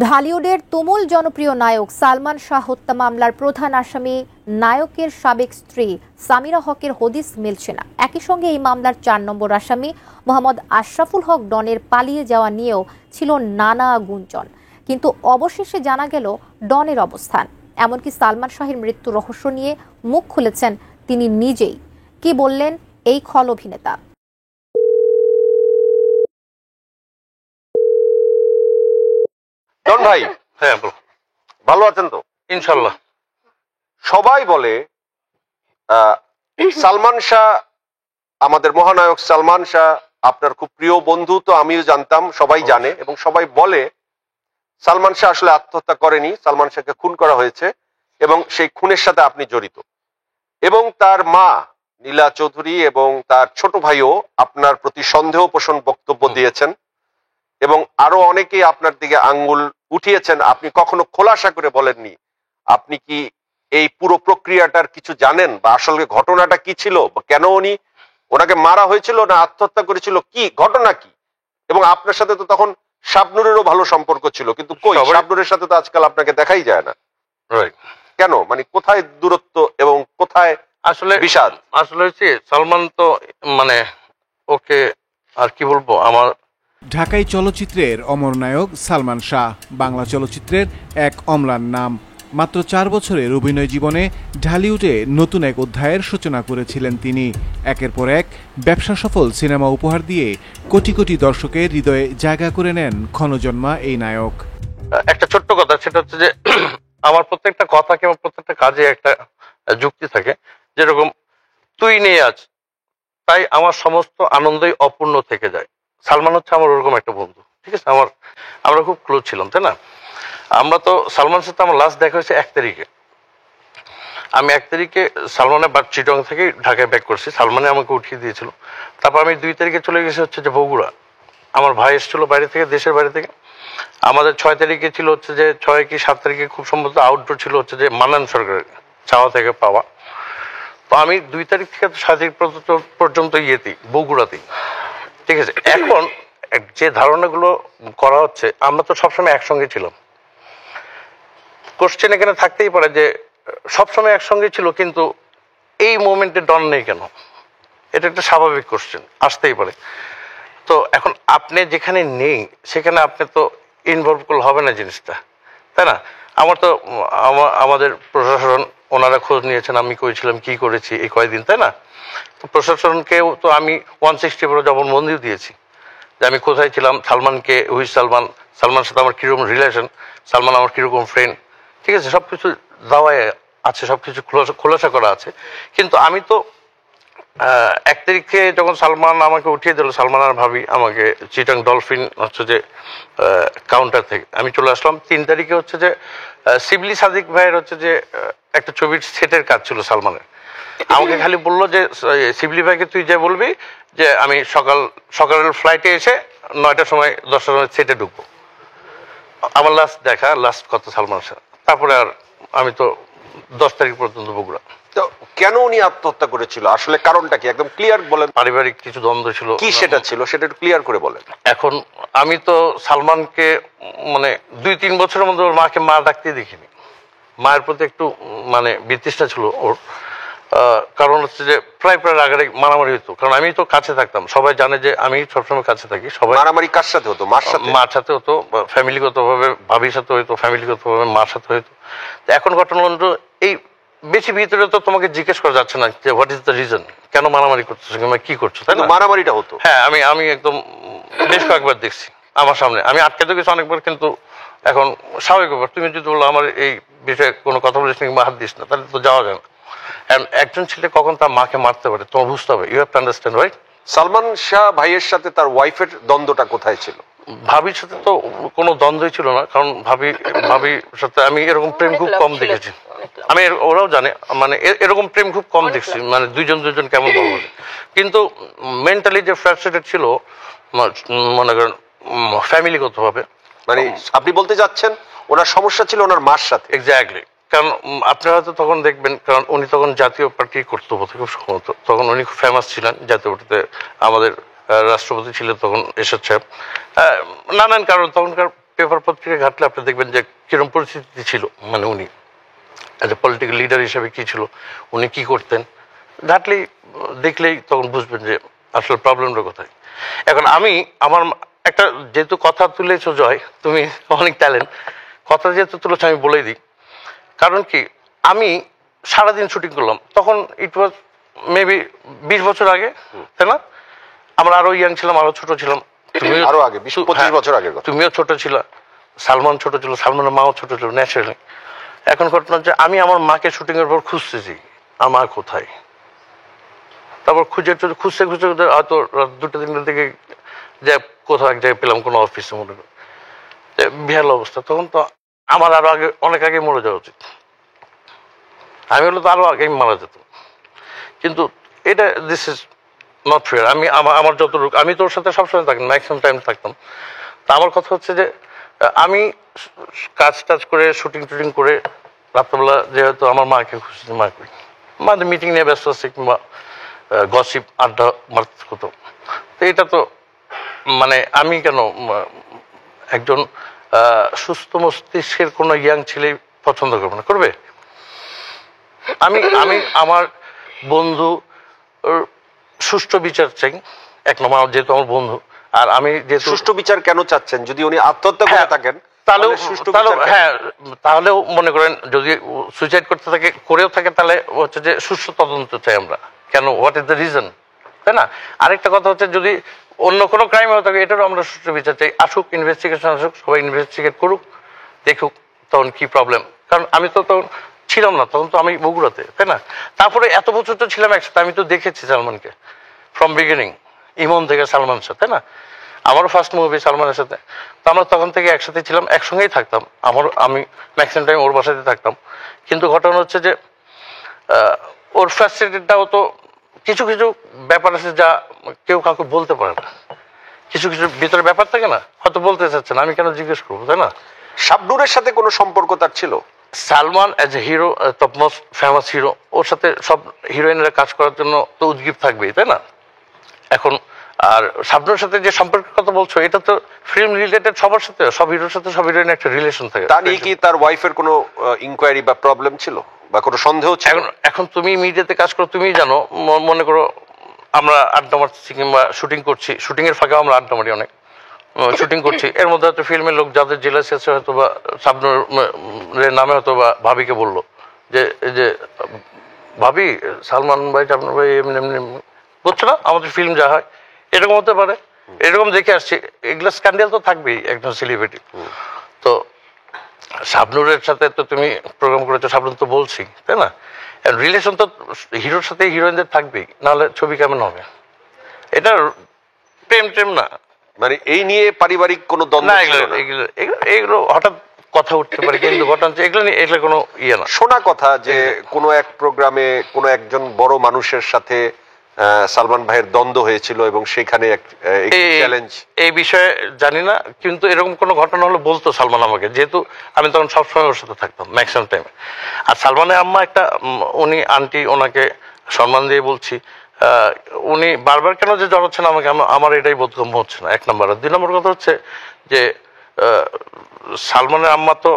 ঢালিউডের তুমুল জনপ্রিয় নায়ক সালমান শাহ হত্যা মামলার প্রধান আসামি নায়কের সাবেক স্ত্রী সামিরা হকের হদিস মিলছে না। একই সঙ্গে এই মামলার ৪ নম্বর আসামি মোহাম্মদ আশরাফুল হক ডনের পালিয়ে যাওয়া নিয়েও ছিল নানা গুঞ্জন, কিন্তু অবশেষে জানা গেল ডনের অবস্থান। এমনকি সালমান শাহের মৃত্যুর রহস্য নিয়ে মুখ খুলেছেন তিনি নিজেই। কি বললেন এই খল অভিনেতা? ডন ভাই, হ্যাঁ ভালো আছেন তো? ইনশাল্লাহ। সবাই বলে সালমান শাহ, আমাদের মহানায়ক সালমান শাহ আপনার খুব প্রিয় বন্ধু, তো আমিও জানতাম, সবাই জানে এবং সবাই বলে সালমান শাহ আসলে আত্মহত্যা করেনি, সালমান শাহকে খুন করা হয়েছে এবং সেই খুনের সাথে আপনি জড়িত। এবং তার মা নীলা চৌধুরী এবং তার ছোট ভাইও আপনার প্রতি সন্দেহ পোষণ বক্তব্য দিয়েছেন এবং আরো অনেকেই আপনার দিকে আঙ্গুল উঠিয়েছেন। আপনি কখনো খোলাসা করে বলেননি আপনি কি এই পুরো প্রক্রিয়াটার কিছু জানেন, বা আসলে ঘটনাটা কি ছিল, বা কেন ওনাকে মারা হয়েছিল না আত্মহত্যা করেছিল, কি ঘটনা কি। এবং আপনার সাথে তো তখন শাবনুরেরও ভালো সম্পর্ক ছিল, কিন্তু কই শাবনুরের সাথে তো আজকাল আপনাকে দেখাই যায় না। কেন, মানে কোথায় দূরত্ব এবং কোথায় আসলে বিষাদ? আসলে হচ্ছে সালমান তো মানে ওকে আর কি বলবো, আমার ঢাকাই চলচ্চিত্রের অমর নায়ক সালমান শাহ বাংলা চলচ্চিত্রের এক অম্লান নাম। মাত্র ৪ বছরের অভিনয় জীবনে ঢালিউডে নতুন এক অধ্যায়ের সূচনা করেছিলেন তিনি। একের পর এক ব্যবসা সফল সিনেমা উপহার দিয়ে কোটি কোটি দর্শকের হৃদয়ে জায়গা করে নেন ক্ষণজন্মা এই নায়ক। একটা ছোট্ট কথা, সেটা হচ্ছে যে আমার প্রত্যেকটা কথা কিংবা প্রত্যেকটা কাজে একটা যুক্তি থাকে। যেরকম তুই নেই আজ, তাই আমার সমস্ত আনন্দই অপূর্ণ থেকে যায়। সালমান হচ্ছে আমার ওরকম একটা বন্ধু, ঠিক আছে। আমরা খুব ক্লোজ ছিলাম, তাই না? আমরা তো সালমানের সাথে আমার লাস্ট দেখা হয়েছে ১ তারিখে। আমি ১ তারিখে সালমানের চিটং থেকে ঢাকায় ব্যাক করছি, সালমানে আমাকে উঠিয়ে দিয়েছিল। তারপর আমি ২ তারিখে চলে গেছি হচ্ছে যে বগুড়া। আমার ভাই এসেছিল বাইরে থেকে, দেশের বাইরে থেকে। আমাদের ৬ তারিখে ছিল হচ্ছে যে ৬ কি ৭ তারিখে খুব সম্ভবত আউটডোর ছিল হচ্ছে যে মান্নান সরকারের চাওয়া থেকে পাওয়া। তো আমি ২ তারিখ থেকে ৭ তারিখ পর্যন্ত বগুড়াতেই, ঠিক আছে। এখন যে ধারণাগুলো করা হচ্ছে, আমরা তো সবসময় একসঙ্গে ছিলাম। কোশ্চেন এখানে থাকতেই পারে যে সবসময় একসঙ্গে ছিল, কিন্তু এই মোমেন্টে ডন নেই কেন? এটা একটা স্বাভাবিক কোশ্চেন, আসতেই পারে। তো এখন আপনি যেখানে নেই সেখানে আপনি তো ইনভলভ করলে হবে না জিনিসটা, তাই না? আমাদের প্রশাসন, ওনারা খোঁজ নিয়েছেন আমি করেছিলাম, কি করেছি এই কয়েকদিন, তাই না? তো প্রশাসনকেও তো আমি 160 করে জবানবন্দিও দিয়েছি যে আমি কোথায় ছিলাম, সালমানকে, হুইজ সালমান, সালমানের সাথে আমার কিরকম রিলেশন, সালমান আমার কিরকম ফ্রেন্ড, ঠিক আছে, সবকিছু দেওয়াই আছে, সবকিছু খোলাসা করা আছে। কিন্তু আমি তো ১ তারিখে যখন সালমান আমাকে উঠিয়ে দিল, সালমান আর ভাবি আমাকে চিটাং ডলফিন হচ্ছে যে কাউন্টার থেকে আমি চলে আসলাম। ৩ তারিখে হচ্ছে যে শিবলি সাদিক ভাইয়ের হচ্ছে যে একটা ছবির সেটের কাজ ছিল সালমানের। আমাকে খালি বললো যে শিবলি ভাইকে তুই যে বলবি যে আমি সকালের ফ্লাইটে এসে ৯টার সময় ১০টার সময় সেটে ঢুকবো। আমার লাস্ট কথা সালমানের সাথে। তারপরে আর আমি তো ১০ তারিখ পর্যন্ত বগুড়া। তো কেন উনি আত্মহত্যা করেছিল, আসলে কারণটা কি একদম ক্লিয়ার বলেন। পারিবারিক কিছু দ্বন্দ্ব ছিল। কি সেটা ছিল, সেটা একটু ক্লিয়ার করে বলেন। এখন আমি তো সালমানকে মানে ২-৩ বছরের মধ্যে ওর মাকে মা ডাকতে দেখিনি। মায়ের প্রতি একটু মানে বিতৃষ্ণা ছিল ওর। কারণ হচ্ছে যে প্রায় রাগারাগি মারামারি হইতো, কারণ আমি তো কাছে থাকতাম, সবাই জানে যে আমি সবসময় কাছে থাকি। সবাই মারামারি কার সাথে হতো? মার সাথে হতো, ফ্যামিলিগত ভাবে ভাবির সাথে হইতো, ফ্যামিলিগত ভাবে মার সাথে হইতো। তো এখন ঘটনা হলো এই বেশি ভিতরে তো তোমাকে জিজ্ঞেস করা যাচ্ছে না যে হোয়াট ইজ দ্য রিজন, কেন মারামারি করছো কিংবা কি করছো, তাই না? মারামারিটা হতো। হ্যাঁ, আমি একদম বেশ কয়েকবার দেখছি আমার সামনে। আমি আটকে গেছি অনেকবার, কিন্তু এখন স্বাভাবিক ব্যাপার। তুমি যদি বলো আমার এই বিষয়ে কোনো কথা বলিস না কিংবা হাত দিস না, তাহলে তো যাওয়া যায় না। একজন ছেলে কখন তার মাকে মারতে পারে তোমার বুঝতে হবে, you have to understand, right? Salman Shah ভাইয়ের সাথে তার ওয়াইফের দ্বন্দ্বটা কোথায় ছিল? ভাবির সাথে তো কোনো দ্বন্দ্বই ছিল না, কারণ ভাবির সাথে আমি এরকম প্রেম খুব কম দেখেছি। আমি ওরাও জানে, মানে এরকম প্রেম খুব কম দেখছি, মানে দুইজন কেমন ভালোবাসে। কিন্তু মেন্টালি যে ফ্রাস্ট্রেটেড ছিল মনে করেন ফ্যামিলিগত ভাবে, মানে আপনি বলতে যাচ্ছেন ওনার সমস্যা ছিল ওনার মার সাথে? এক্স্যাক্টলি। কারণ আপনারা হয়তো তখন দেখবেন, কারণ উনি তখন জাতীয় পার্টি করতো খুব সম্ভবত, তখন উনি খুব ফেমাস ছিলেন জাতীয় পার্টিতে। আমাদের রাষ্ট্রপতি ছিলেন তখন এরশাদ সাহেব। নানান কারণ তখনকার পেপার পত্রিকা ঘাটলে আপনি দেখবেন যে কিরকম পরিস্থিতি ছিল, মানে উনি অ্যাজ এ পলিটিক্যাল লিডার হিসেবে কি ছিল, উনি কি করতেন, ঘাটলেই দেখলেই তখন বুঝবেন যে আসলে প্রবলেমটা কোথায়। এখন আমি আমার একটা, যেহেতু কথা তুলেছো জয়, তুমি অনেক ট্যালেন্ট, কথা যেহেতু তুলেছো আমি বলেই দিই। কারণ কি, আমি সারাদিন শুটিং করলাম, তখন ইট ওয়াজ মেবি 20 বছর আগে, তাই না? আমরা আরো ইয়াং ছিলাম, আরো ছোট ছিলাম, আরো আগে 20-25 বছর আগে। তুমিও ছোট ছিল, সালমান ছোট ছিল, সালমানের মাও ছোট ছিল ন্যাচারালি। এখন ঘটনা হচ্ছে আমি আমার মাকে শুটিং এর পর খুঁজতেছি, আমার মা কোথায়। তারপর খুঁজতে খুঁজতে হয়তো রাত 2-3টার দিকে যে কোথাও এক জায়গায় পেলাম কোনো অফিসে, মনে করি বিহাল অবস্থা। তখন তো আমার আরো আগে, অনেক আগে মরে যাওয়া উচিত, আমি হলে তো আরো আগে মারা যেত। কিন্তু এটা দিস ইজ নট ফেয়ার। আমি আমার যতটুকু, আমি তোর সাথে সবসময় থাকতাম, ম্যাক্সিমাম টাইম থাকতাম। তা আমার কথা হচ্ছে যে আমি কাজ টাজ করে শুটিং টুটিং করে রাত্রেবেলা যেহেতু আমার মাকে খুঁজছি, মা করি, মাঝে মিটিং নিয়ে ব্যস্ত আছে কিংবা গসিপ আড্ডা মারতে হতো। তো এটা তো মানে আমি কেন একজন সুস্থ মস্তিষ্কের কোনো ইয়াং ছেলে পছন্দ করবো না? করবে? আমি আমার বন্ধু সুষ্ঠু বিচার চাই, এক নম্বর, যেহেতু আমার বন্ধু। আর আমি যেহেতু সুষ্ঠু বিচার কেন চাচ্ছেন? যদি উনি আত্মহত্যা করে থাকেন তাহলেও মনে করেন, যদি সুইসাইড করতে থাকে, করেও থাকে, তাহলে হচ্ছে যে সুষ্ঠু তদন্ত চাই আমরা। কেন, হোয়াট ইজ দ্য রিজন, তাই না? আরেকটা কথা হচ্ছে, যদি অন্য কোনো ক্রাইম হয়ে থাকে, এটারও আমরা সুষ্ঠু বিচার চাই। আসুক, ইনভেস্টিগেশন আসুক, সবাই ইনভেস্টিগেট করুক, দেখুক তখন কি প্রবলেম। কারণ আমি তো তখন ছিলাম না, তখন তো আমি বগুড়াতে, তাই না? তারপরে এত বছর তো ছিলাম একসাথে, আমি তো দেখেছি সালমানকে ফ্রম বিগিনিং, ইমন থেকে সালমানের সাথে, তাই না? আমারও ফার্স্ট মুভি সালমানের সাথে। তো আমরা তখন থেকে একসাথে ছিলাম, একসঙ্গেই থাকতাম। আমি ম্যাক্সিমাম টাইম ওর বাসাতে থাকতাম। কিন্তু ঘটনা হচ্ছে যে ওর ফ্যাসিলিটিটাও তো কিছু কিছু ব্যাপার আছে যা কেউ কাউকে বলতে পারে না, কিছু কিছু ভিতরে ব্যাপার থাকে না, হয়তো বলতে চাচ্ছে না, আমি কেন জিজ্ঞেস করবো, তাই না? শাবনূরের সাথে কোনো সম্পর্ক তার ছিল? Salman as a hero, top most famous hero, ওর সাথে সব হিরোইনরা কাজ করার জন্য তো উদ্গ্রীব থাকবেই, তাই না? এখন আর শাবনূরের সাথে যে সম্পর্কের কথা বলছো, এটা তো ফিল্ম রিলেটেড, সবার সাথে, সব হিরোর সাথে সব হিরোইনের একটা রিলেশন থাকে। তা নিয়ে কি তার ওয়াইফের কোনো ইনকোয়ারি বা প্রবলেম ছিল বা কোনো সন্দেহ ছিল? এখন তুমি মিডিয়াতে কাজ করো, তুমি জানো, মনে করো আমরা আড্ডা মারছি কিংবা শুটিং করছি, শুটিং এর ফাঁকেও আমরা আড্ডা মারি, অনেক শুটিং করছি, এর মধ্যে হয়তো ফিল্মের লোক যাদের জেলাসি আছে হয়তো বা শাবনূরের নামে হয়তো বা ভাবিকে বললো যে ভাবি, সালমান ভাই, শাবনূর ভাই এমনি এমনি, বুঝছো না, আমাদের ফিল্ম যা হয় এরকম হতে পারে, এরকম দেখে আসছি। এগুলো স্ক্যান্ডাল তো থাকবেই একজন সেলিব্রিটি। তো শাবনূরের সাথে তো তুমি প্রোগ্রাম করেছো, শাবনূর তো বলছি, তাই না? রিলেশন তো হিরোর সাথে হিরোইনদের থাকবেই, নাহলে ছবি কেমন হবে? এটা প্রেম টেম না, মানে এই নিয়ে পারিবারিক কোনো দ্বন্দ্ব না, ছিল না? এগুলো হঠাৎ কথা উঠতে পারে, কিন্তু ঘটনা হচ্ছে এগুলো নিয়ে, এগুলো কোনো ইয়ে না। শোনা কথা যে কোনো এক প্রোগ্রামে কোনো একজন বড় মানুষের সাথে সালমান ভাইয়ের দ্বন্দ্ব হয়েছিল এবং সেখানে চ্যালেঞ্জ, এই বিষয়ে জানি না, কিন্তু এরকম কোনো ঘটনা হলে বলতো সালমান আমাকে, যেহেতু আমি তখন সবসময় ওর সাথে থাকতাম ম্যাক্সিমাম টাইমে। আর সালমানের আম্মা একটা, উনি আন্টি, ওনাকে সম্মান দিয়ে বলছি, উনি বারবার কেন যে জড়াচ্ছেন আমাকে, আমার এটাই বোধগম্য হচ্ছে না, 1 নম্বর। আর 2 নম্বর কথা হচ্ছে যে সালমানের আম্মা তো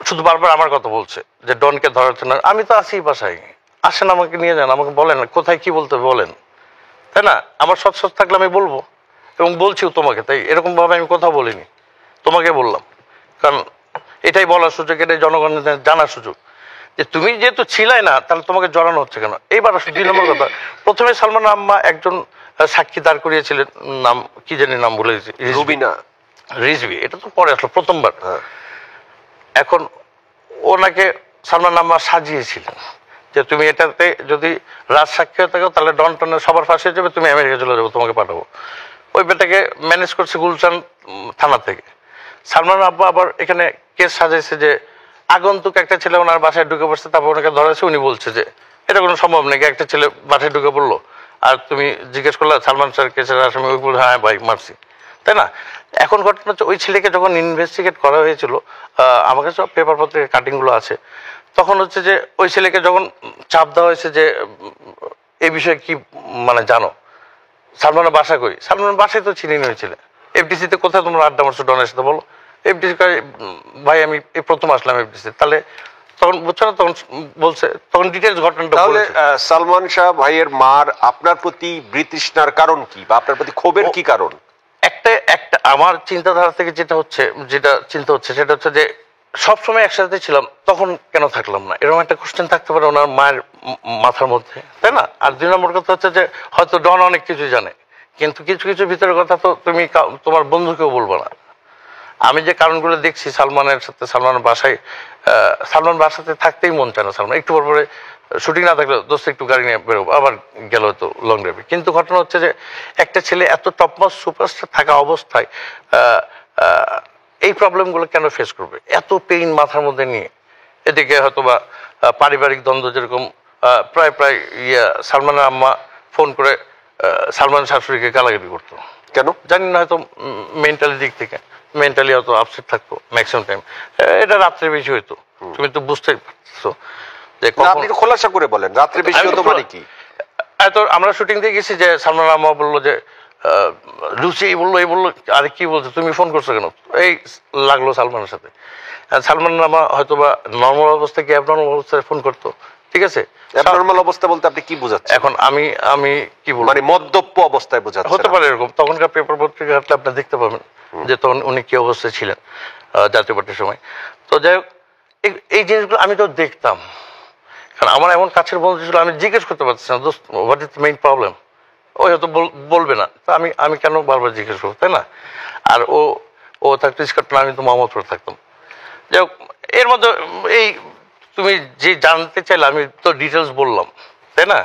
শুধু বারবার আমার কথা বলছে যে ডনকে ধরাচ্ছে না। আমি তো আছি বাসায়, আসেন, আমাকে নিয়ে যান, আমাকে বলেন কোথায় কি বলতে বলেন, তাই না? আমার সৎ থাকলে আমি বলবো, এবং বলছিও তোমাকে, তাই এরকম ভাবে আমি কোথাও বলিনি, তোমাকে বললাম। কারণ এটাই বলার সুযোগ, এটাই জনগণের জানার সুযোগ যে তুমি যেহেতু ছিলাই না, তাহলে তোমাকে জড়ানো হচ্ছে কেন। এইবার 2 নম্বর কথা, প্রথমে সালমান আম্মা একজন সাক্ষী দাঁড় করিয়েছিলেন, নাম কি জানি, নাম ভুলে গেছি, রিজভি। এটা তো পরে আসলো, প্রথমবার। এখন ওনাকে সালমান আম্মা সাজিয়েছিলেন যে তুমি এটাতে যদি রাজ সাক্ষী হয়ে থাকো, তাহলে ডন টনের সবার ফাঁসি হয়ে যাবে, তুমি আমেরিকা চলে যাবো, তোমাকে পাঠাবো। ওই বেটাকে ম্যানেজ করছে গুলশান থানা থেকে। সালমান আব্বা আবার এখানে কেস সাজাইছে যে আগন্তুক একটা ছেলে ওনার বাসায় ঢুকে পড়ছে, তারপর ওনাকে ধরেছে। উনি বলছে যে এটা কোনো সম্ভব নাকি, একটা ছেলে বাসায় ঢুকে পড়লো আর তুমি জিজ্ঞেস করলে সালমান স্যার কেসের আসামি, ওই বলে হ্যাঁ ভাই মারছি, তাই না? এখন ঘটনা হচ্ছে ওই ছেলেকে যখন ইনভেস্টিগেট করা হয়েছিল, আমার কাছে সব পেপার পত্রের কাটিংগুলো আছে, তখন হচ্ছে যে ওই ছেলেকে যখন চাপ দেওয়া হয়েছে যে এই বিষয়ে কি মানে জানো, সালমানের বাসা কই, সালমানের বাসায় তো চিনি ওই ছেলে, এফডিসিতে কোথায় তোমরা আড্ডা মারছো ডনের সাথে বলো? এফডিসি ভাই আমি এই প্রথম আসলাম এফডিসি। তাহলে তখন বুঝছো না, তখন বলছে, তখন ডিটেলস ঘটনাটা। তাহলে সালমান শাহ ভাইয়ের মার আপনার প্রতি বিতৃষ্ণার কারণ কি, বা আপনার প্রতি ক্ষোভের কি কারণ? একটা আমার চিন্তাধারা থেকে যেটা চিন্তা হচ্ছে সেটা হচ্ছে যে সবসময় একসাথে ছিলাম, তখন কেন থাকলাম না, এরকম একটা কোশ্চেন থাকতে পারে ওনার মায়ের মাথার মধ্যে, তাই না? আর 2 নম্বর কথা হচ্ছে যে হয়তো ডন অনেক কিছু জানে, কিন্তু কিছু কিছু ভিতরের কথা তো তুমি তোমার বন্ধুকেও বলবো না। আমি যে কারণগুলো দেখছি সালমানের বাসাতে থাকতেই মন চায় না। সালমান একটু পরে শুটিং না থাকলে দোস্ত একটু গাড়ি নিয়ে বেরোবো, আবার গেল হয়তো লং ড্রাইভে। কিন্তু ঘটনা হচ্ছে যে একটা ছেলে এত টপমোস্ট সুপারস্টার থাকা অবস্থায় এই প্রবলেমগুলো কেন ফেস করবে, এত পেইন মাথার মধ্যে নিয়ে? এদিকে হয়তো বা পারিবারিক দ্বন্দ্ব, যেরকম প্রায় সালমানের আম্মা ফোন করে সালমান শাশুড়িকে গালাগালি করতো। কেন জানি না, হয়তো মেন্টালি হয়তো আপসেট থাকতো ম্যাক্সিমাম টাইম। এটা রাত্রে বেশি হইতো, তুমি তো বুঝতেই পারছো যে আপনি খোলাসা করে বলেন রাত্রে বেশি হতো মানে কি? আমরা শুটিং দিয়ে গেছি যে সালমান আম্মা বললো যে লুচি এই বললো আরে কি বলছো, তুমি ফোন করছো কেন, এই লাগলো সালমানের সাথে। সালমান আম্মা হয়তো বা নর্মাল অবস্থায় কি অ্যাবনর্মাল অবস্থায় ফোন করতো, ঠিক আছে? অ্যাবনর্মাল অবস্থা বলতে আপনি কি বোঝাচ্ছেন? এখন আমি কি বলবো, মানে মদ্যপ অবস্থায় বোঝাচ্ছেন? হতে পারে এরকম। তখনকার পেপার পত্রিকা ঘাটলে আপনি দেখতে পাবেন যে তখন উনি কি অবস্থায় ছিলেন জাতীয় পার্টির সময়। তো যাই হোক, এই জিনিসগুলো আমি তো দেখতাম, কারণ আমার এমন কাছের বন্ধু ছিল, আমি জিজ্ঞেস করতে পারছি না দোস্ত what is the main problem, ওই হয়তো বলবে না, তো আমি কেন বারবার জিজ্ঞেস করবো, তাই না? আর ও থাকতো স্কটল্যান্ড, আমি তো মোহাম্মদপুরে থাকতাম। যাই হোক, এর মধ্যে তুমি যে জানতে চাইলে আমি তো ডিটেলস বললাম, তাই না?